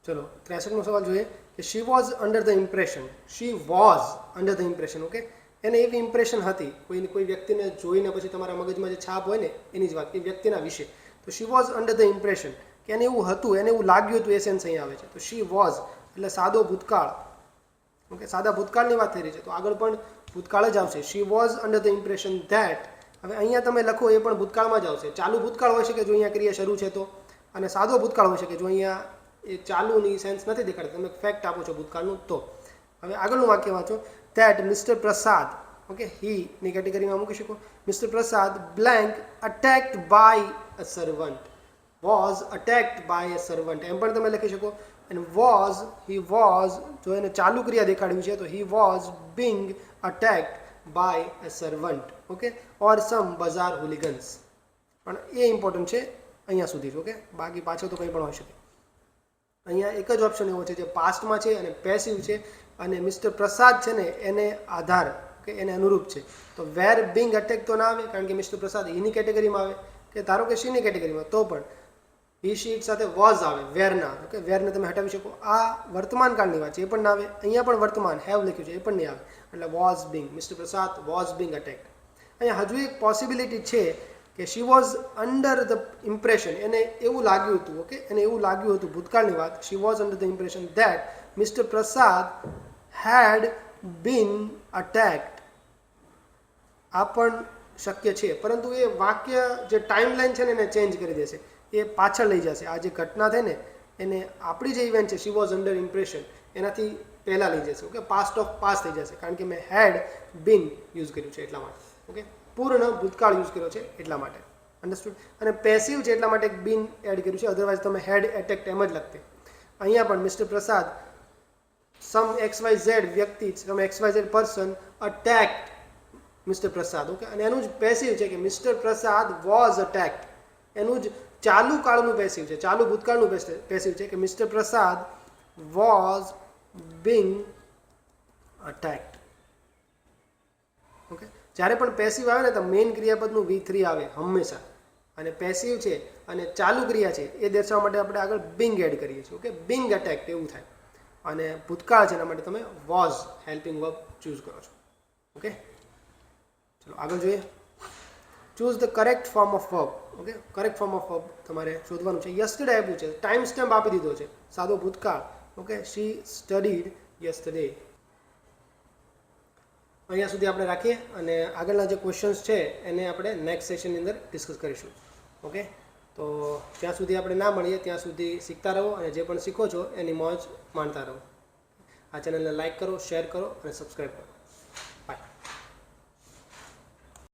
ચલો 63નો સવાલ જોઈએ કે she was under the impression, she was under the impression. Okay, એને એવી ઇમ્પ્રેશન હતી, કોઈ વ્યક્તિને જોઈને પછી તમારા મગજમાં જે છાપ હોય ને એની જ વાત, એ વ્યક્તિના વિશે. તો she was under the impression, કે એને એવું હતું, એને એવું લાગ્યું હતું, એ સેન્સ અહીંયા આવે છે. તો શી વોઝ એટલે સાદો ભૂતકાળ. ઓકે, સાદા ભૂતકાળની વાત થઈ રહી છે, તો આગળ પણ ભૂતકાળ જ આવશે. She was under the impression that, હવે અહીંયા તમે લખો એ પણ ભૂતકાળમાં જ આવશે. ચાલુ ભૂતકાળ હોય છે કે જો અહીંયા ક્રિયા શરૂ છે તો, અને સાદો ભૂતકાળ હોય છે કે જો અહીંયા એ ચાલુની સેન્સ નથી દેખાડતી, તમે ફેક્ટ આપો છો ભૂતકાળનું તો. હવે આગળનું વાક્ય વાંચો. That mister Prasad, okay, he ની કેટેગરીમાં મૂકી શકો. Mister Prasad blank attacked by a servant, was attacked by a servant, એમ પણ તમે લખી શકો. અને વોઝ, હી વોઝ, જો એને ચાલુ ક્રિયા દેખાડ્યું છે તો he was being attacked by a servant. Okay, or some bazaar hooligans. પણ એ ઇમ્પોર્ટન્ટ છે અહીંયા સુધી જ. ઓકે, બાકી પાછળ તો કંઈ પણ હોઈ શકે. અહીંયા એક જ ઓપ્શન એવો છે જે પાસ્ટમાં છે અને પેસિવ છે, અને મિસ્ટર પ્રસાદ છે ને એને આધાર, કે એને અનુરૂપ છે. તો વેર બિંગ અટેક તો ના આવે, કારણ કે મિસ્ટર પ્રસાદ એની કેટેગરીમાં આવે, કે ધારો કે શીની કેટેગરીમાં, તો પણ હી શી સાથે વોઝ આવે, વેર ના આવે. ઓકે, વેરને તમે હટાવી શકો. આ વર્તમાન કાળની વાત છે, એ પણ ના આવે. અહીંયા પણ વર્તમાન હેવ લખ્યું છે, એ પણ નહીં આવે. એટલે was being, Mister Prasad was being attacked. અહીંયા હજુ એક પોસિબિલિટી છે કે she was under the impression, એને એવું લાગ્યું હતું. ઓકે, એને એવું લાગ્યું હતું, ભૂતકાળની વાત. She was under the impression that mister Prasad had બીન અટેક્ડ. આ પણ શક્ય છે, પરંતુ એ વાક્ય જે ટાઈમલાઈન છે ને એને ચેન્જ કરી દેશે, એ પાછળ લઈ જશે. આ જે ઘટના થઈ ને એને આપણી જે ઇવેન્ટ છે શી વોઝ અંડર ઇમ્પ્રેશન એનાથી પહેલાં લઈ જશે. ઓકે, પાસ્ટ ઓફ પાસ્ટ થઈ જશે, કારણ કે મેં હેડ બીન યુઝ કર્યું છે એટલા માટે. ઓકે, પૂર્ણ ભૂતકાળ યુઝ કર્યો છે એટલા માટે. અન્ડરસ્ટુડ. અને પેસિવ છે એટલા માટે બીન એડ કર્યું છે, અધરવાઇઝ તમે હેડ એટેક્ટ એમ જ લખતે. અહીંયા પણ મિસ્ટર પ્રસાદ સમ XYZ વ્યક્તિ, સમ XYZ person અટેક્ડ mister Prasad. Okay, અને એનું જ પેસિવ છે કે મિસ્ટર પ્રસાદ વોઝ અટેક્ડ. એનું જ ચાલુ કાળનું પેસિવ છે, ચાલુ ભૂતકાળનું પેસિવ છે કે mister Prasad was being અટેક્ડ. Okay, જ્યારે પણ પેસિવ આવે ને તો મેઇન ક્રિયાપદનું V3 આવે હંમેશા, અને પેસિવ છે અને ચાલુ ક્રિયા છે એ દર્શાવવા માટે આપણે આગળ બિંગ એડ કરીએ છીએ. ઓકે, બિંગ અટેક્ડ એવું થાય. અને ભૂતકાળ છે એના માટે તમે વોઝ હેલ્પિંગ વર્બ ચૂઝ કરો છો. ઓકે, ચલો આગળ જોઈએ. Choose the correct form of verb. Okay, correct form of verb તમારે શોધવાનું છે. યસ્ટરડે આપ્યું છે, ટાઈમ સ્ટેમ્પ આપી દીધો છે, સાદો ભૂતકાળ. ઓકે, શી સ્ટડીડ યસ્ટરડે. અહીંયા સુધી આપણે રાખીએ, અને આગળના જે ક્વેશ્ચન્સ છે એને આપણે નેક્સ્ટ સેશનની અંદર ડિસ્કસ કરીશું. ઓકે, તો ત્યાં સુધી આપણે ના મળીએ ત્યાં સુધી શીખતા રહો, અને જે પણ શીખો છો એની મોજ માણતા રહો. આ ચેનલને લાઇક કરો, શેર કરો અને સબસ્ક્રાઈબ કરો.